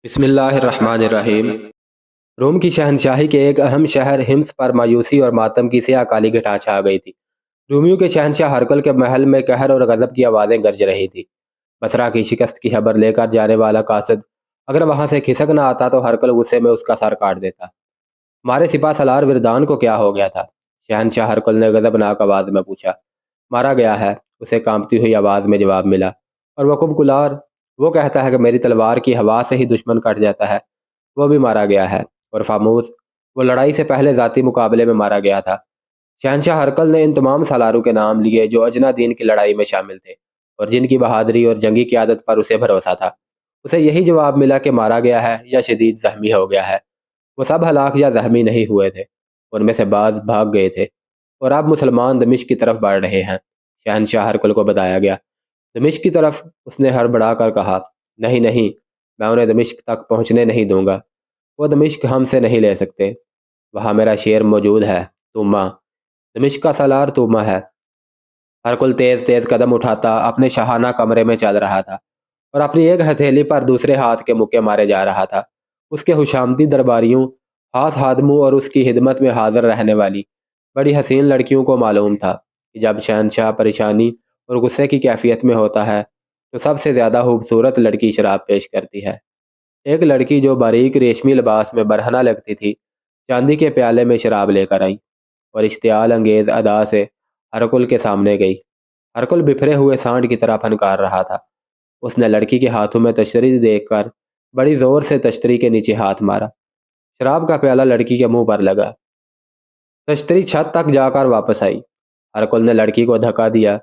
بسم اللہ الرحمن الرحیم۔ روم کی شہنشاہی کے ایک اہم شہر ہمس پر مایوسی اور ماتم کی سیاہ کالی گھٹا چھا گئی تھی۔ رومیوں کے شہنشاہ ہرکل کے محل میں قہر اور غضب کی آوازیں گرج رہی تھی۔ بصرہ کی شکست کی خبر لے کر جانے والا قاصد اگر وہاں سے کھسک نہ آتا تو ہرکل غصے میں اس کا سر کاٹ دیتا۔ ہمارے سپاہ سالار وردان کو کیا ہو گیا تھا؟ شہنشاہ ہرکل نے غضبناک آواز میں پوچھا۔ مارا گیا ہے، اسے کانپتی ہوئی آواز میں جواب ملا۔ اور وقب کلار، وہ کہتا ہے کہ میری تلوار کی ہوا سے ہی دشمن کٹ جاتا ہے، وہ بھی مارا گیا ہے۔ اور فاموس، وہ لڑائی سے پہلے ذاتی مقابلے میں مارا گیا تھا۔ شہنشاہ ہرکل نے ان تمام سالاروں کے نام لیے جو اجنا دین کی لڑائی میں شامل تھے اور جن کی بہادری اور جنگی قیادت پر اسے بھروسہ تھا۔ اسے یہی جواب ملا کہ مارا گیا ہے یا شدید زخمی ہو گیا ہے۔ وہ سب ہلاک یا زخمی نہیں ہوئے تھے، ان میں سے بعض بھاگ گئے تھے اور اب مسلمان دمشق کی طرف بڑھ رہے ہیں۔ شہنشاہ ہرکل کو بتایا گیا۔ دمشق کی طرف؟ اس نے ہڑبڑا کر کہا۔ نہیں نہیں، میں انہیں دمشق تک پہنچنے نہیں دوں گا، وہ دمشق ہم سے نہیں لے سکتے۔ وہاں میرا شیر موجود ہے، توما، دمشق کا سالار توما ہے۔ ہرکل تیز تیز قدم اٹھاتا اپنے شاہانہ کمرے میں چل رہا تھا اور اپنی ایک ہتھیلی پر دوسرے ہاتھ کے مکے مارے جا رہا تھا۔ اس کے خوشامدی درباریوں، ہاتھ ہادموں اور اس کی خدمت میں حاضر رہنے والی بڑی حسین لڑکیوں کو معلوم تھا کہ جب شہنشاہ پریشانی اور غصے کی کیفیت میں ہوتا ہے تو سب سے زیادہ خوبصورت لڑکی شراب پیش کرتی ہے۔ ایک لڑکی جو باریک ریشمی لباس میں برہنہ لگتی تھی، چاندی کے پیالے میں شراب لے کر آئی اور اشتعال انگیز ادا سے ہرکل کے سامنے گئی۔ ہرکل بفرے ہوئے سانڈ کی طرح پھنکار رہا تھا۔ اس نے لڑکی کے ہاتھوں میں تشتری دیکھ کر بڑی زور سے تشتری کے نیچے ہاتھ مارا۔ شراب کا پیالہ لڑکی کے منہ پر لگا۔ تشتری چھت تک جا کر واپس آئی۔ ہرکل نے لڑکی کو دھکا دیا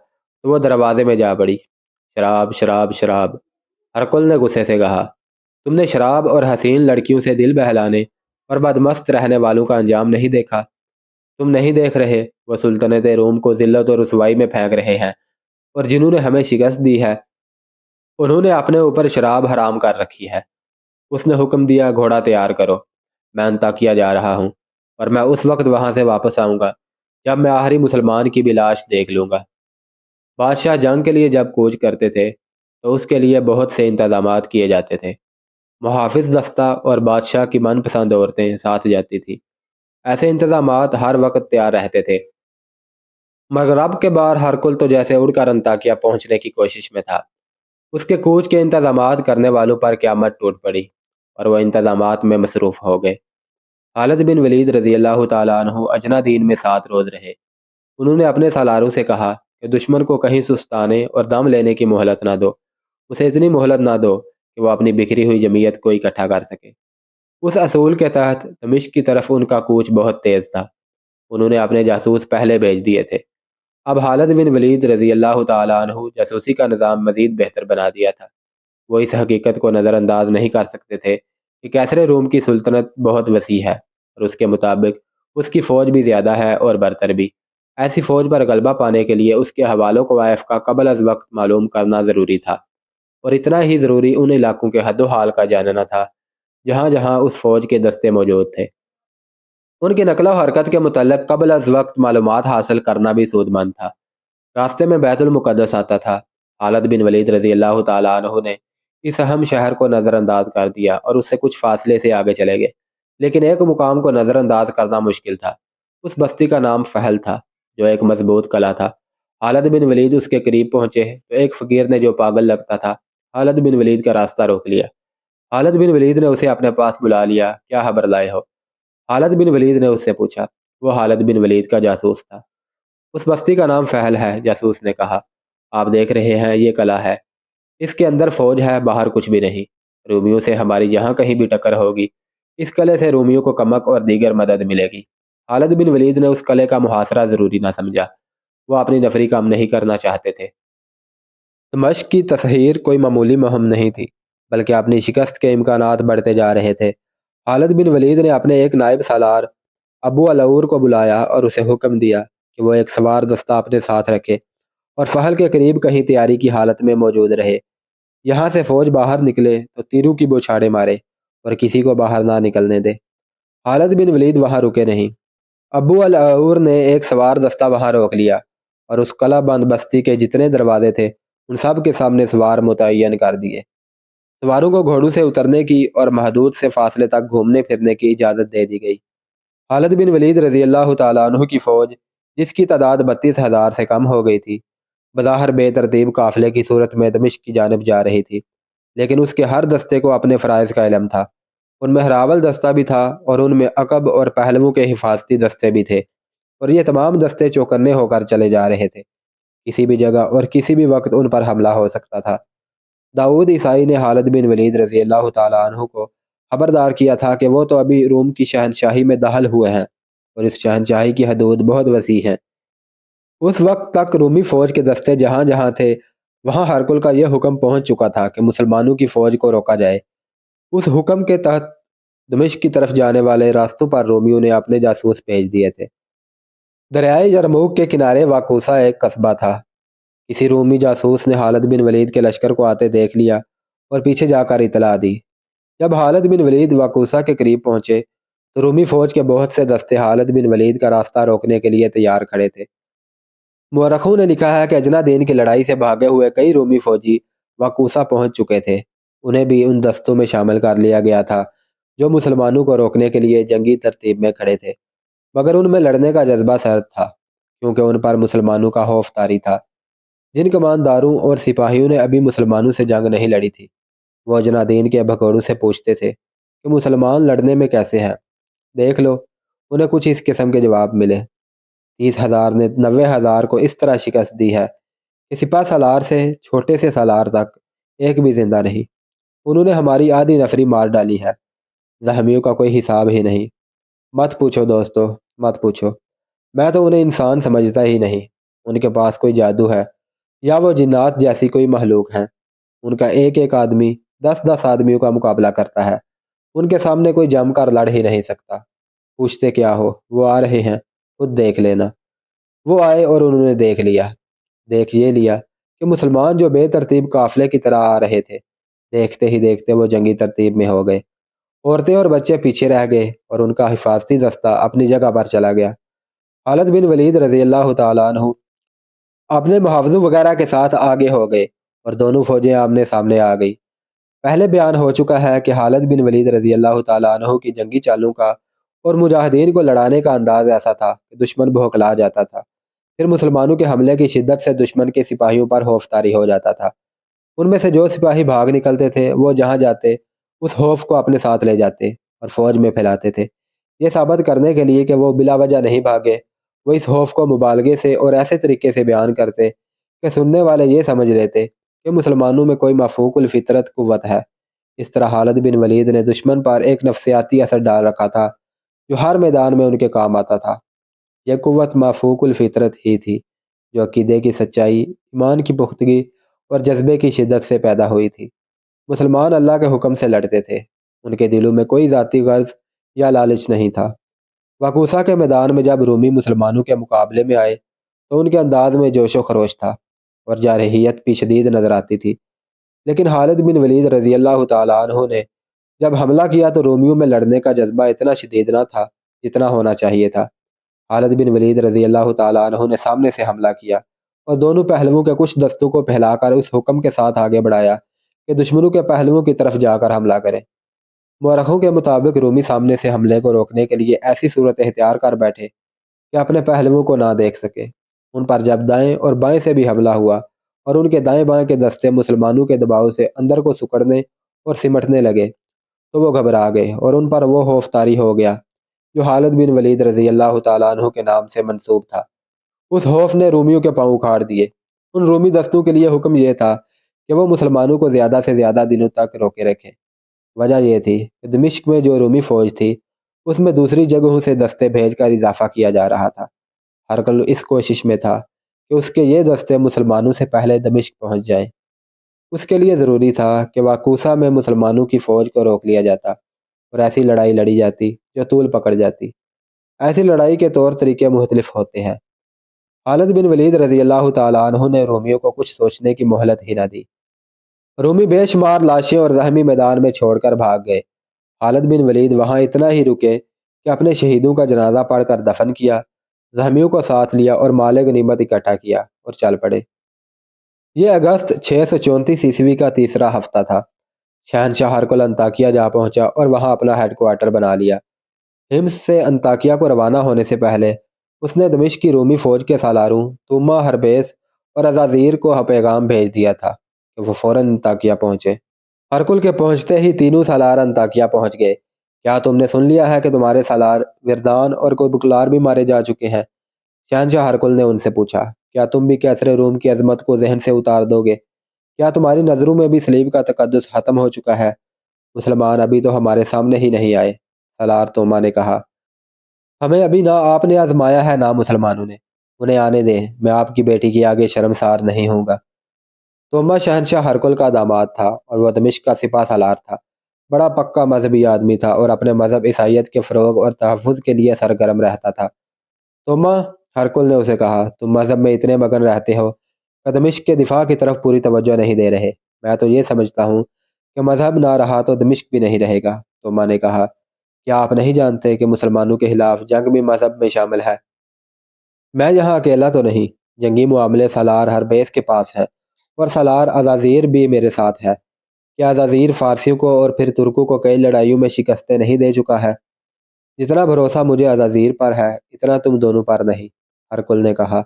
تو وہ دروازے میں جا پڑی۔ شراب شراب شراب، ہرکل نے غصے سے کہا۔ تم نے شراب اور حسین لڑکیوں سے دل بہلانے اور بدمست رہنے والوں کا انجام نہیں دیکھا؟ تم نہیں دیکھ رہے وہ سلطنت روم کو ذلت اور رسوائی میں پھینک رہے ہیں، اور جنہوں نے ہمیں شکست دی ہے انہوں نے اپنے اوپر شراب حرام کر رکھی ہے۔ اس نے حکم دیا، گھوڑا تیار کرو، میں انطاکیہ جا رہا ہوں، اور میں اس وقت وہاں سے واپس آؤں گا جب میں آخری مسلمان کی بھی لاش دیکھ لوں گا۔ بادشاہ جنگ کے لیے جب کوچ کرتے تھے تو اس کے لیے بہت سے انتظامات کیے جاتے تھے۔ محافظ دستہ اور بادشاہ کی من پسند عورتیں ساتھ جاتی تھیں۔ ایسے انتظامات ہر وقت تیار رہتے تھے۔ مغرب کے بار ہرکل تو جیسے اڑ کر انطاکیہ پہنچنے کی کوشش میں تھا۔ اس کے کوچ کے انتظامات کرنے والوں پر قیامت ٹوٹ پڑی اور وہ انتظامات میں مصروف ہو گئے۔ خالد بن ولید رضی اللہ تعالیٰ عنہ اجنا دین میں 7 روز رہے۔ انہوں نے اپنے سالاروں سے کہا کہ دشمن کو کہیں سستانے اور دم لینے کی مہلت نہ دو، اسے اتنی مہلت نہ دو کہ وہ اپنی بکھری ہوئی جمعیت کو اکٹھا کر سکے۔ اس اصول کے تحت دمشق کی طرف ان کا کوچ بہت تیز تھا۔ انہوں نے اپنے جاسوس پہلے بھیج دیے تھے۔ اب خالد بن ولید رضی اللہ تعالیٰ عنہ جاسوسی کا نظام مزید بہتر بنا دیا تھا۔ وہ اس حقیقت کو نظر انداز نہیں کر سکتے تھے کہ کیسر روم کی سلطنت بہت وسیع ہے اور اس کے مطابق اس کی فوج بھی زیادہ ہے اور برتر بھی۔ ایسی فوج پر غلبہ پانے کے لیے اس کے حوالوں قوائف کا قبل از وقت معلوم کرنا ضروری تھا، اور اتنا ہی ضروری ان علاقوں کے حد و حال کا جاننا تھا جہاں جہاں اس فوج کے دستے موجود تھے۔ ان کی نقل و حرکت کے متعلق قبل از وقت معلومات حاصل کرنا بھی سود مند تھا۔ راستے میں بیت المقدس آتا تھا۔ خالد بن ولید رضی اللہ تعالیٰ عنہ نے اس اہم شہر کو نظر انداز کر دیا اور اس سے کچھ فاصلے سے آگے چلے گئے، لیکن ایک مقام کو نظر انداز کرنا مشکل تھا۔ اس بستی کا نام فحل تھا جو ایک مضبوط قلعہ تھا۔ خالد بن ولید اس کے قریب پہنچے تو ایک فقیر نے جو پاگل لگتا تھا خالد بن ولید کا راستہ روک لیا۔ خالد بن ولید نے اسے اپنے پاس بلا لیا۔ کیا خبر لائے ہو؟ خالد بن ولید نے اس سے پوچھا۔ وہ خالد بن ولید کا جاسوس تھا۔ اس بستی کا نام فحل ہے، جاسوس نے کہا۔ آپ دیکھ رہے ہیں یہ قلعہ ہے، اس کے اندر فوج ہے، باہر کچھ بھی نہیں۔ رومیوں سے ہماری جہاں کہیں بھی ٹکر ہوگی اس قلعے سے رومیوں کو کمک اور دیگر مدد ملے گی۔ خالد بن ولید نے اس قلعے کا محاصرہ ضروری نہ سمجھا، وہ اپنی نفری کام نہیں کرنا چاہتے تھے۔ دمشق کی تسخیر کوئی معمولی مہم نہیں تھی، بلکہ اپنی شکست کے امکانات بڑھتے جا رہے تھے۔ خالد بن ولید نے اپنے ایک نائب سالار ابو العور کو بلایا اور اسے حکم دیا کہ وہ ایک سوار دستہ اپنے ساتھ رکھے اور فحل کے قریب کہیں تیاری کی حالت میں موجود رہے۔ یہاں سے فوج باہر نکلے تو تیروں کی بوچھاڑیں مارے اور کسی کو باہر نہ نکلنے دے۔ خالد بن ولید وہاں رکے نہیں۔ ابو العور نے ایک سوار دستہ وہاں روک لیا اور اس قلعہ بند بستی کے جتنے دروازے تھے ان سب کے سامنے سوار متعین کر دیے۔ سواروں کو گھوڑوں سے اترنے کی اور محدود سے فاصلے تک گھومنے پھرنے کی اجازت دے دی گئی۔ خالد بن ولید رضی اللہ تعالیٰ عنہ کی فوج، جس کی تعداد 32,000 سے کم ہو گئی تھی، بظاہر بے ترتیب قافلے کی صورت میں دمشق کی جانب جا رہی تھی، لیکن اس کے ہر دستے کو اپنے فرائض کا علم تھا۔ ان میں ہراول دستہ بھی تھا اور ان میں عقب اور پہلووں کے حفاظتی دستے بھی تھے، اور یہ تمام دستے چوکنے ہو کر چلے جا رہے تھے۔ کسی بھی جگہ اور کسی بھی وقت ان پر حملہ ہو سکتا تھا۔ داؤد عیسائی نے خالد بن ولید رضی اللہ تعالیٰ عنہ کو خبردار کیا تھا کہ وہ تو ابھی روم کی شہنشاہی میں داخل ہوئے ہیں اور اس شہنشاہی کی حدود بہت وسیع ہیں۔ اس وقت تک رومی فوج کے دستے جہاں جہاں تھے، وہاں ہرکل کا یہ حکم پہنچ چکا تھا کہ مسلمانوں کی فوج کو روکا جائے۔ اس حکم کے تحت دمشق کی طرف جانے والے راستوں پر رومیوں نے اپنے جاسوس بھیج دیے تھے۔ دریائے یرموک کے کنارے واقوسہ ایک قصبہ تھا۔ کسی رومی جاسوس نے خالد بن ولید کے لشکر کو آتے دیکھ لیا اور پیچھے جا کر اطلاع دی۔ جب خالد بن ولید واقوسہ کے قریب پہنچے تو رومی فوج کے بہت سے دستے خالد بن ولید کا راستہ روکنے کے لیے تیار کھڑے تھے۔ مورخوں نے لکھا ہے کہ اجنا دین کی لڑائی سے بھاگے ہوئے کئی رومی فوجی واقوسہ پہنچ چکے تھے۔ انہیں بھی ان دستوں میں شامل کر لیا گیا تھا جو مسلمانوں کو روکنے کے لیے جنگی ترتیب میں کھڑے تھے، مگر ان میں لڑنے کا جذبہ سرد تھا، کیونکہ ان پر مسلمانوں کا خوف طاری تھا۔ جن کمانداروں اور سپاہیوں نے ابھی مسلمانوں سے جنگ نہیں لڑی تھی، وہ اجنا دین کے بھگوڑوں سے پوچھتے تھے کہ مسلمان لڑنے میں کیسے ہیں، دیکھ لو۔ انہیں کچھ اس قسم کے جواب ملے۔ 30,000 نے 90,000 کو اس طرح شکست دی ہے کہ سپہ سالار سے چھوٹے سے سالار تک ایک بھی زندہ نہیں۔ انہوں نے ہماری آدھی نفری مار ڈالی ہے، زخمیوں کا کوئی حساب ہی نہیں۔ مت پوچھو دوستو، مت پوچھو، میں تو انہیں انسان سمجھتا ہی نہیں۔ ان کے پاس کوئی جادو ہے یا وہ جنات جیسی کوئی مخلوق ہیں۔ ان کا ایک ایک آدمی 10 آدمیوں کا مقابلہ کرتا ہے، ان کے سامنے کوئی جم کر لڑ ہی نہیں سکتا۔ پوچھتے کیا ہو، وہ آ رہے ہیں، خود دیکھ لینا۔ وہ آئے اور انہوں نے دیکھ یہ لیا کہ مسلمان جو بے ترتیب قافلے کی طرح آ رہے تھے، دیکھتے ہی دیکھتے وہ جنگی ترتیب میں ہو گئے۔ عورتیں اور بچے پیچھے رہ گئے اور ان کا حفاظتی دستہ اپنی جگہ پر چلا گیا۔ خالد بن ولید رضی اللہ تعالیٰ عنہ اپنے محافظوں وغیرہ کے ساتھ آگے ہو گئے اور دونوں فوجیں آمنے سامنے آ گئی۔ پہلے بیان ہو چکا ہے کہ خالد بن ولید رضی اللہ تعالیٰ عنہ کی جنگی چالوں کا اور مجاہدین کو لڑانے کا انداز ایسا تھا کہ دشمن بھوکلا جاتا تھا۔ پھر مسلمانوں کے حملے کی شدت سے دشمن کے سپاہیوں پر خوف طاری ہو جاتا تھا۔ ان میں سے جو سپاہی بھاگ نکلتے تھے، وہ جہاں جاتے اس خوف کو اپنے ساتھ لے جاتے اور فوج میں پھیلاتے تھے۔ یہ ثابت کرنے کے لیے کہ وہ بلا وجہ نہیں بھاگے، وہ اس خوف کو مبالغے سے اور ایسے طریقے سے بیان کرتے کہ سننے والے یہ سمجھ لیتے کہ مسلمانوں میں کوئی مفوق الفطرت قوت ہے۔ اس طرح خالد بن ولید نے دشمن پر ایک نفسیاتی اثر ڈال رکھا تھا جو ہر میدان میں ان کے کام آتا تھا۔ یہ قوت مفوق الفطرت ہی تھی جو عقیدے کی سچائی، ایمان کی پختگی اور جذبے کی شدت سے پیدا ہوئی تھی۔ مسلمان اللہ کے حکم سے لڑتے تھے، ان کے دلوں میں کوئی ذاتی غرض یا لالچ نہیں تھا۔ واقوسہ کے میدان میں جب رومی مسلمانوں کے مقابلے میں آئے تو ان کے انداز میں جوش و خروش تھا اور جارحیت بھی شدید نظر آتی تھی، لیکن خالد بن ولید رضی اللہ تعالیٰ عنہ نے جب حملہ کیا تو رومیوں میں لڑنے کا جذبہ اتنا شدید نہ تھا جتنا ہونا چاہیے تھا۔ خالد بن ولید رضی اللہ تعالیٰ عنہ نے سامنے سے حملہ کیا اور دونوں پہلوؤں کے کچھ دستوں کو پھیلا کر اس حکم کے ساتھ آگے بڑھایا کہ دشمنوں کے پہلوؤں کی طرف جا کر حملہ کریں۔ مورخوں کے مطابق رومی سامنے سے حملے کو روکنے کے لیے ایسی صورت اختیار کر بیٹھے کہ اپنے پہلوؤں کو نہ دیکھ سکے۔ ان پر جب دائیں اور بائیں سے بھی حملہ ہوا اور ان کے دائیں بائیں کے دستے مسلمانوں کے دباؤ سے اندر کو سکڑنے اور سمٹنے لگے تو وہ گھبرا گئے اور ان پر وہ خوف طاری ہو گیا جو خالد بن ولید رضی اللہ تعالیٰ عنہ کے نام سے منسوب تھا۔ اس خوف نے رومیوں کے پاؤں اکھاڑ دیے۔ ان رومی دستوں کے لیے حکم یہ تھا کہ وہ مسلمانوں کو زیادہ سے زیادہ دنوں تک روکے رکھیں۔ وجہ یہ تھی کہ دمشق میں جو رومی فوج تھی اس میں دوسری جگہوں سے دستے بھیج کر اضافہ کیا جا رہا تھا۔ ہرقل اس کوشش میں تھا کہ اس کے یہ دستے مسلمانوں سے پہلے دمشق پہنچ جائیں۔ اس کے لیے ضروری تھا کہ واقوسہ میں مسلمانوں کی فوج کو روک لیا جاتا اور ایسی لڑائی لڑی جاتی جو طول پکڑ جاتی۔ ایسی لڑائی کے طور طریقے مختلف ہوتے ہیں۔ خالد بن ولید رضی اللہ تعالیٰ عنہ نے رومیوں کو کچھ سوچنے کی مہلت ہی نہ دی۔ رومی بے شمار لاشیں اور زخمی میدان میں چھوڑ کر بھاگ گئے۔ خالد بن ولید وہاں اتنا ہی رکے کہ اپنے شہیدوں کا جنازہ پڑھ کر دفن کیا، زخمیوں کو ساتھ لیا اور مال غنیمت اکٹھا کیا اور چل پڑے۔ یہ اگست 634 عیسوی کا تیسرا ہفتہ تھا۔ شہنشاہ ہرقل انطاکیہ جا پہنچا اور وہاں اپنا ہیڈ کوارٹر بنا لیا۔ ہمس سے انطاکیہ کو روانہ ہونے سے پہلے اس نے دمشق کی رومی فوج کے سالاروں توما، ہربیس اور ازازیر کو پیغام بھیج دیا تھا کہ وہ فوراً انطاکیہ پہنچے۔ ہرقل کے پہنچتے ہی تینوں سالار انطاکیہ پہنچ گئے۔ کیا تم نے سن لیا ہے کہ تمہارے سالار وردان اور کوئی بکلار بھی مارے جا چکے ہیں؟ شہنشاہ ہرقل نے ان سے پوچھا۔ کیا تم بھی کیسر روم کی عظمت کو ذہن سے اتار دو گے؟ کیا تمہاری نظروں میں بھی صلیب کا تقدس ختم ہو چکا ہے؟ مسلمان ابھی تو ہمارے سامنے ہی نہیں آئے، سالار توما نے کہا۔ ہمیں ابھی نہ آپ نے آزمایا ہے نہ مسلمانوں نے، انہیں آنے دیں، میں آپ کی بیٹی کے آگے شرمسار نہیں ہوں گا۔ توما شہنشاہ ہرقل کا داماد تھا اور وہ دمشق کا سپہ سالار تھا۔ بڑا پکا مذہبی آدمی تھا اور اپنے مذہب عیسائیت کے فروغ اور تحفظ کے لیے سرگرم رہتا تھا۔ توما، ہرقل نے اسے کہا، تم مذہب میں اتنے مگن رہتے ہو کہ دمشق کے دفاع کی طرف پوری توجہ نہیں دے رہے۔ میں تو یہ سمجھتا ہوں کہ مذہب نہ رہا تو دمشق بھی نہیں رہے گا۔ توما نے کہا، کیا آپ نہیں جانتے کہ مسلمانوں کے خلاف جنگ بھی مذہب میں شامل ہے؟ میں یہاں اکیلا تو نہیں، جنگی معاملے سالار ہربیس کے پاس ہے اور سالار ازازیر بھی میرے ساتھ ہے۔ کیا ازازیر فارسیوں کو اور پھر ترکوں کو کئی لڑائیوں میں شکستیں نہیں دے چکا ہے؟ جتنا بھروسہ مجھے ازازیر پر ہے اتنا تم دونوں پر نہیں، ہرقل نے کہا۔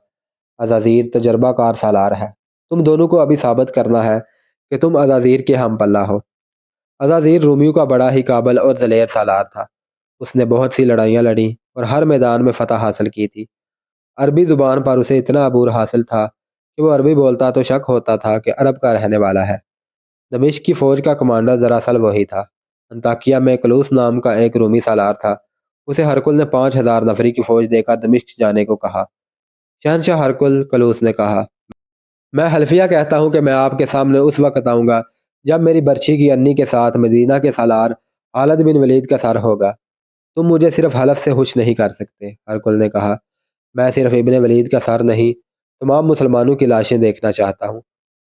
ازازیر تجربہ کار سالار ہے، تم دونوں کو ابھی ثابت کرنا ہے کہ تم ازازیر کے ہم پلہ ہو۔ ازازیر رومیوں کا بڑا ہی قابل اور دلیر سالار تھا۔ اس نے بہت سی لڑائیاں لڑیں اور ہر میدان میں فتح حاصل کی تھی۔ عربی زبان پر اسے اتنا عبور حاصل تھا کہ وہ عربی بولتا تو شک ہوتا تھا کہ عرب کا رہنے والا ہے۔ دمشق کی فوج کا کمانڈر دراصل وہی تھا۔ انطاکیہ میں کلوس نام کا ایک رومی سالار تھا۔ اسے ہرقل نے 5000 نفری کی فوج دے کر دمشق جانے کو کہا۔ شہنشاہ ہرقل، کلوس نے کہا، میں حلفیہ کہتا ہوں کہ میں آپ کے سامنے اس وقت آؤں گا جب میری برچھی کی انی کے ساتھ مدینہ کے سالار خالد بن ولید کا سر ہوگا۔ تم مجھے صرف حلف سے خوش نہیں کر سکتے، ہرقل نے کہا۔ میں صرف ابن ولید کا سر نہیں، تمام مسلمانوں کی لاشیں دیکھنا چاہتا ہوں۔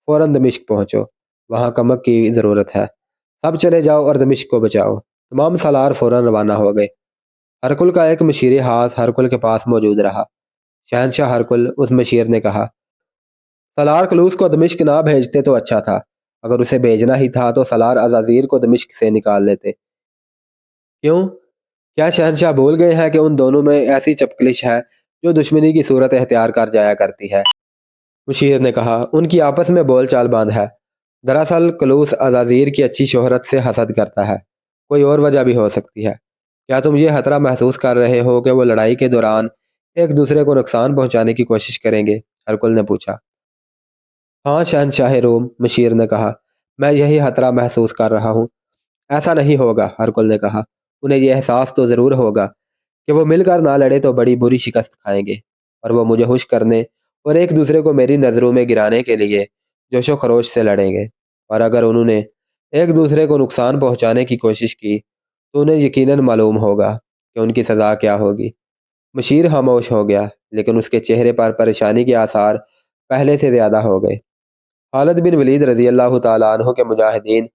فوراً دمشق پہنچو، وہاں کمک کی ضرورت ہے۔ سب چلے جاؤ اور دمشق کو بچاؤ۔ تمام سالار فوراً روانہ ہو گئے۔ ہرقل کا ایک مشیر خاص ہرقل کے پاس موجود رہا۔ شہنشاہ ہرقل، اس مشیر نے کہا، سالار کلوس کو دمشق نہ بھیجتے تو اچھا تھا۔ اگر اسے بھیجنا ہی تھا تو سالار ازازیر کو دمشق سے نکال لیتے۔ کیوں؟ کیا شہنشاہ بھول گئے ہیں کہ ان دونوں میں ایسی چپکلش ہے جو دشمنی کی صورت اختیار کر جایا کرتی ہے؟ مشیر نے کہا، ان کی آپس میں بول چال بند ہے۔ دراصل کلوس ازازیر کی اچھی شہرت سے حسد کرتا ہے، کوئی اور وجہ بھی ہو سکتی ہے۔ کیا تم یہ خطرہ محسوس کر رہے ہو کہ وہ لڑائی کے دوران ایک دوسرے کو نقصان پہنچانے کی کوشش کریں گے؟ ہرقل نے پوچھا۔ ہاں شہنشاہ روم، مشیر نے کہا، میں یہی خطرہ محسوس کر رہا ہوں۔ ایسا نہیں ہوگا، ہرقل نے کہا۔ انہیں یہ احساس تو ضرور ہوگا کہ وہ مل کر نہ لڑے تو بڑی بری شکست کھائیں گے، اور وہ مجھے خوش کرنے اور ایک دوسرے کو میری نظروں میں گرانے کے لیے جوش و خروش سے لڑیں گے۔ اور اگر انہوں نے ایک دوسرے کو نقصان پہنچانے کی کوشش کی تو انہیں یقیناً معلوم ہوگا کہ ان کی سزا کیا ہوگی۔ مشیر خاموش ہو گیا، لیکن اس کے چہرے پر پریشانی کے آثار پہلے سے زیادہ ہو گئے۔ خالد بن ولید رضی اللہ تعالیٰ عنہ کے مجاہدین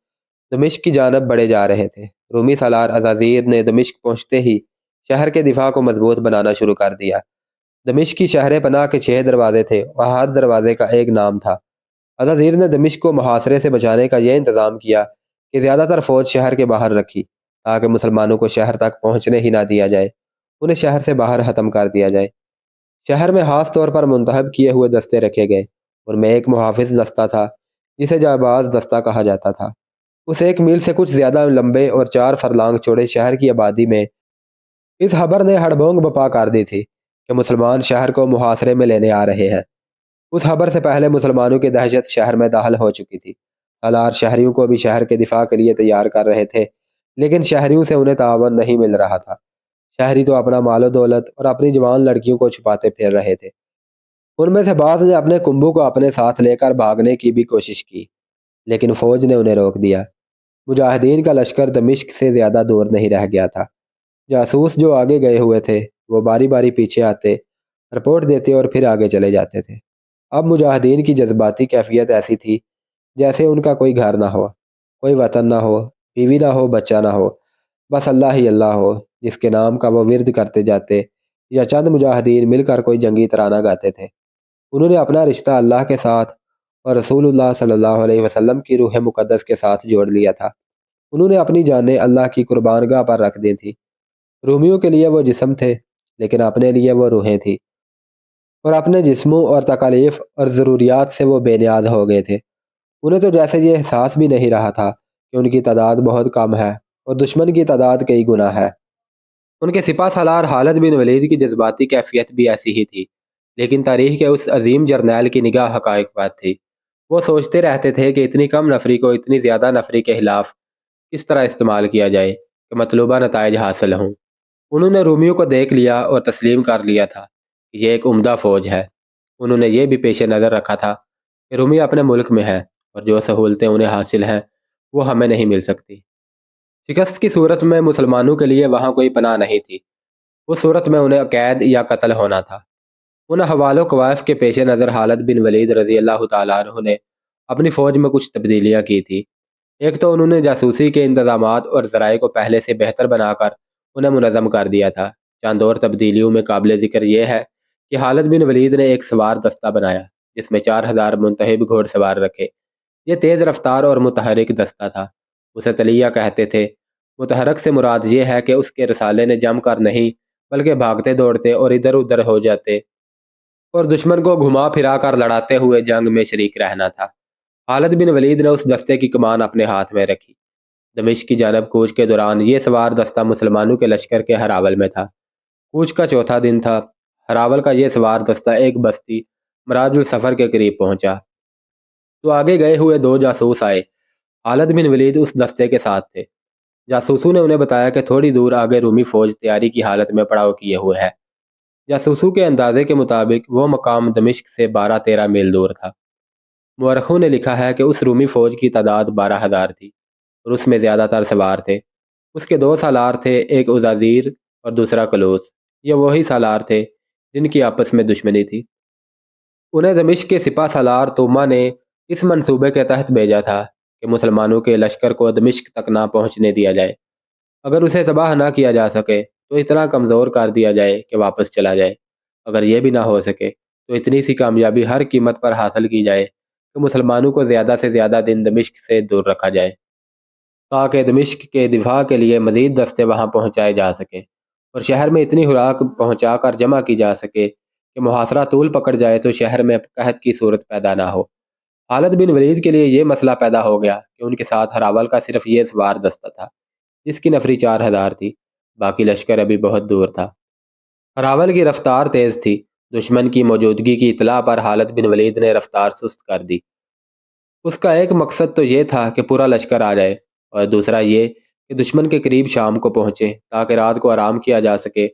دمشق کی جانب بڑھے جا رہے تھے۔ رومی سالار ازازیر نے دمشق پہنچتے ہی شہر کے دفاع کو مضبوط بنانا شروع کر دیا۔ دمشق کی شہر پناہ کے 6 دروازے تھے اور ہر دروازے کا ایک نام تھا۔ ازازیر نے دمشق کو محاصرے سے بچانے کا یہ انتظام کیا کہ زیادہ تر فوج شہر کے باہر رکھی تاکہ مسلمانوں کو شہر تک پہنچنے ہی نہ دیا جائے، انہیں شہر سے باہر ختم کر دیا جائے۔ شہر میں خاص طور پر منتخب کیے ہوئے دستے رکھے گئے، اور میں ایک محافظ دستہ تھا جسے جانباز دستہ کہا جاتا تھا۔ اس 1 میل سے کچھ زیادہ لمبے اور 4 فرلانگ چوڑے شہر کی آبادی میں اس خبر نے ہڑبونگ بپا کر دی تھی کہ مسلمان شہر کو محاصرے میں لینے آ رہے ہیں۔ اس خبر سے پہلے مسلمانوں کی دہشت شہر میں داخل ہو چکی تھی۔ سالار شہریوں کو بھی شہر کے دفاع کے لیے تیار کر رہے تھے، لیکن شہریوں سے انہیں تعاون نہیں مل رہا تھا۔ شہری تو اپنا مال و دولت اور اپنی جوان لڑکیوں کو چھپاتے پھر رہے تھے۔ ان میں سے بعض نے اپنے کنبوں کو اپنے ساتھ لے کر بھاگنے کی بھی کوشش کی، لیکن فوج نے انہیں روک دیا۔ مجاہدین کا لشکر دمشق سے زیادہ دور نہیں رہ گیا تھا۔ جاسوس جو آگے گئے ہوئے تھے وہ باری باری پیچھے آتے، رپورٹ دیتے اور پھر آگے چلے جاتے تھے۔ اب مجاہدین کی جذباتی کیفیت ایسی تھی جیسے ان کا کوئی گھر نہ ہو، کوئی وطن نہ ہو، بیوی نہ ہو، بچہ نہ ہو، بس اللہ ہی اللہ ہو جس کے نام کا وہ ورد کرتے جاتے، یا چند مجاہدین مل کر کوئی جنگی ترانہ گاتے تھے۔ انہوں نے اپنا رشتہ اللہ کے ساتھ اور رسول اللہ صلی اللہ علیہ وسلم کی روح مقدس کے ساتھ جوڑ لیا تھا۔ انہوں نے اپنی جانیں اللہ کی قربان گاہ پر رکھ دی تھیں۔ رومیوں کے لیے وہ جسم تھے، لیکن اپنے لیے وہ روحیں تھیں، اور اپنے جسموں اور تکالیف اور ضروریات سے وہ بے نیاز ہو گئے تھے۔ انہیں تو جیسے یہ احساس بھی نہیں رہا تھا کہ ان کی تعداد بہت کم ہے اور دشمن کی تعداد کئی گنا ہے۔ ان کے سپہ سالار خالد بن ولید کی جذباتی کیفیت بھی ایسی ہی تھی، لیکن تاریخ کے اس عظیم جرنیل کی نگاہ حقائق پر تھی۔ وہ سوچتے رہتے تھے کہ اتنی کم نفری کو اتنی زیادہ نفری کے خلاف کس طرح استعمال کیا جائے کہ مطلوبہ نتائج حاصل ہوں۔ انہوں نے رومیوں کو دیکھ لیا اور تسلیم کر لیا تھا کہ یہ ایک عمدہ فوج ہے۔ انہوں نے یہ بھی پیش نظر رکھا تھا کہ رومی اپنے ملک میں ہے اور جو سہولتیں انہیں حاصل ہیں وہ ہمیں نہیں مل سکتی۔ شکست کی صورت میں مسلمانوں کے لیے وہاں کوئی پناہ نہیں تھی، اس صورت میں انہیں قید یا قتل ہونا تھا۔ ان احوال و قوائف کے پیش نظر خالد بن ولید رضی اللہ تعالیٰ عنہ نے اپنی فوج میں کچھ تبدیلیاں کی تھی۔ ایک تو انہوں نے جاسوسی کے انتظامات اور ذرائع کو پہلے سے بہتر بنا کر انہیں منظم کر دیا تھا۔ چند اور تبدیلیوں میں قابل ذکر یہ ہے کہ خالد بن ولید نے ایک سوار دستہ بنایا جس میں 4000 منتخب گھوڑ سوار رکھے۔ یہ تیز رفتار اور متحرک دستہ تھا، اسے تلیہ کہتے تھے۔ متحرک سے مراد یہ ہے کہ اس کے رسالے نے جم کر نہیں بلکہ بھاگتے دوڑتے اور ادھر ادھر ہو جاتے اور دشمن کو گھما پھرا کر لڑاتے ہوئے جنگ میں شریک رہنا تھا۔ خالد بن ولید نے اس دستے کی کمان اپنے ہاتھ میں رکھی۔ دمشق کی جانب کوچ کے دوران یہ سوار دستہ مسلمانوں کے لشکر کے ہراول میں تھا۔ کوچ کا چوتھا دن تھا۔ ہراول کا یہ سوار دستہ ایک بستی مراج السفر کے قریب پہنچا تو آگے گئے ہوئے دو جاسوس آئے۔ خالد بن ولید اس دستے کے ساتھ تھے۔ جاسوسوں نے انہیں بتایا کہ تھوڑی دور آگے رومی فوج تیاری کی حالت میں پڑاؤ کیے ہوئے ہے۔ جاسوسوں کے اندازے کے مطابق وہ مقام دمشق سے 12-13 میل دور تھا۔ مورخوں نے لکھا ہے کہ اس رومی فوج کی تعداد 12,000 تھی اور اس میں زیادہ تر سوار تھے۔ اس کے 2 سالار تھے، ایک عزازیر اور دوسرا کلوس۔ یہ وہی سالار تھے جن کی آپس میں دشمنی تھی۔ انہیں دمشق کے سپہ سالار توما نے اس منصوبے کے تحت بھیجا تھا کہ مسلمانوں کے لشکر کو دمشق تک نہ پہنچنے دیا جائے۔ اگر اسے تباہ نہ کیا جا سکے تو اتنا کمزور کر دیا جائے کہ واپس چلا جائے۔ اگر یہ بھی نہ ہو سکے تو اتنی سی کامیابی ہر قیمت پر حاصل کی جائے کہ مسلمانوں کو زیادہ سے زیادہ دن دمشق سے دور رکھا جائے تاکہ دمشق کے دفاع کے لیے مزید دستے وہاں پہنچائے جا سکیں اور شہر میں اتنی خوراک پہنچا کر جمع کی جا سکے کہ محاصرہ طول پکڑ جائے تو شہر میں قحط کی صورت پیدا نہ ہو۔ خالد بن ولید کے لیے یہ مسئلہ پیدا ہو گیا کہ ان کے ساتھ ہراول کا صرف یہ سوار دستہ تھا جس کی نفری 4000 تھی، باقی لشکر ابھی بہت دور تھا۔ ہراول کی رفتار تیز تھی۔ دشمن کی موجودگی کی اطلاع پر خالد بن ولید نے رفتار سست کر دی۔ اس کا ایک مقصد تو یہ تھا کہ پورا لشکر آ جائے اور دوسرا یہ کہ دشمن کے قریب شام کو پہنچے تاکہ رات کو آرام کیا جا سکے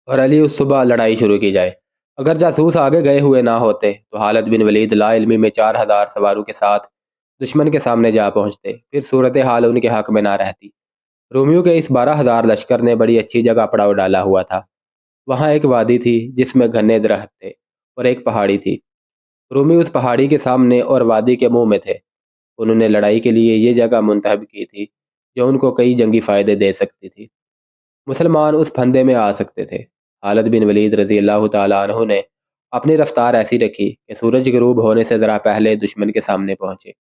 اور علی اس صبح لڑائی شروع کی جائے۔ اگر جاسوس آگے گئے ہوئے نہ ہوتے تو خالد بن ولید لا علمی میں 4000 سواروں کے ساتھ دشمن کے سامنے جا پہنچتے، پھر صورتحال ان کے حق میں نہ رہتی۔ رومیوں کے اس 12,000 لشکر نے بڑی اچھی جگہ پڑاؤ ڈالا ہوا تھا۔ وہاں ایک وادی تھی جس میں گھنے درخت تھے اور ایک پہاڑی تھی۔ رومی اس پہاڑی کے سامنے اور وادی کے منہ میں تھے۔ انہوں نے لڑائی کے لیے یہ جگہ منتخب کی تھی جو ان کو کئی جنگی فائدے دے سکتی تھی۔ مسلمان اس پھندے میں آ سکتے تھے۔ خالد بن ولید رضی اللہ تعالیٰ عنہ نے اپنی رفتار ایسی رکھی کہ سورج غروب ہونے سے ذرا پہلے دشمن کے سامنے پہنچے۔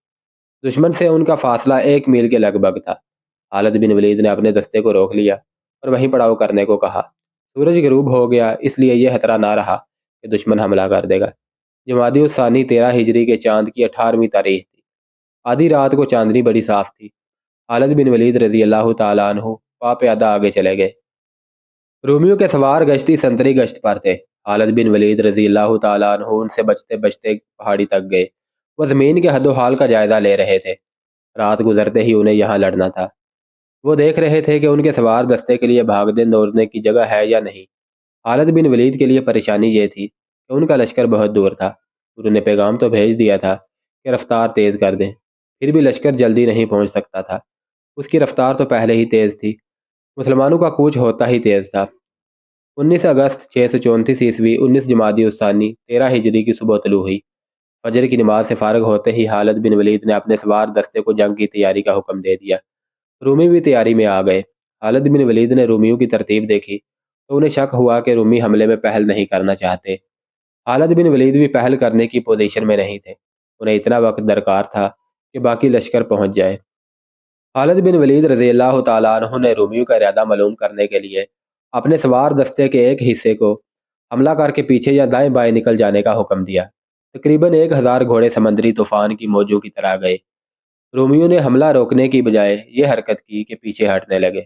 دشمن سے ان کا فاصلہ 1 میل کے لگ بھگ تھا۔ خالد بن ولید نے اپنے دستے کو روک لیا اور وہیں پڑاؤ کرنے کو کہا۔ سورج غروب ہو گیا، اس لیے یہ خطرہ نہ رہا کہ دشمن حملہ کر دے گا۔ جمادی الثانی 13 ہجری کے چاند کی 18ویں تاریخ تھی۔ آدھی رات کو چاندنی بڑی صاف تھی۔ خالد بن ولید رضی اللہ تعالیٰ عنہ پا پیادہ آگے چلے گئے۔ رومیوں کے سوار گشتی سنتری گشت پر تھے۔ خالد بن ولید رضی اللہ تعالیٰ عنہ ان سے بچتے بچتے پہاڑی تک گئے۔ وہ زمین کے حد و حال کا جائزہ لے رہے تھے۔ رات گزرتے ہی انہیں یہاں لڑنا تھا۔ وہ دیکھ رہے تھے کہ ان کے سوار دستے کے لیے بھاگنے دوڑنے کی جگہ ہے یا نہیں۔ خالد بن ولید کے لیے پریشانی یہ تھی کہ ان کا لشکر بہت دور تھا۔ انہوں نے پیغام تو بھیج دیا تھا کہ رفتار تیز کر دیں، پھر بھی لشکر جلدی نہیں پہنچ سکتا تھا۔ اس کی رفتار تو پہلے ہی تیز تھی، مسلمانوں کا کوچ ہوتا ہی تیز تھا۔ 19 اگست 634 عیسوی 19 جمادی الثانی 13 ہجری کی صبح طلوع ہوئی۔ فجر کی نماز سے فارغ ہوتے ہی خالد بن ولید نے اپنے سوار دستے کو جنگ کی تیاری کا حکم دے دیا۔ رومی بھی تیاری میں آ گئے۔ خالد بن ولید نے رومیوں کی ترتیب دیکھی تو انہیں شک ہوا کہ رومی حملے میں پہل نہیں کرنا چاہتے۔ خالد بن ولید بھی پہل کرنے کی پوزیشن میں نہیں تھے۔ انہیں اتنا وقت درکار تھا کہ باقی لشکر پہنچ جائے۔ خالد بن ولید رضی اللہ تعالیٰ عنہ نے رومیوں کا ارادہ معلوم کرنے کے لیے اپنے سوار دستے کے ایک حصے کو حملہ کر کے پیچھے یا دائیں بائیں نکل جانے کا حکم دیا۔ تقریباً 1000 گھوڑے سمندری طوفان کی موجوں کی طرح گئے۔ رومیوں نے حملہ روکنے کی بجائے یہ حرکت کی کہ پیچھے ہٹنے لگے۔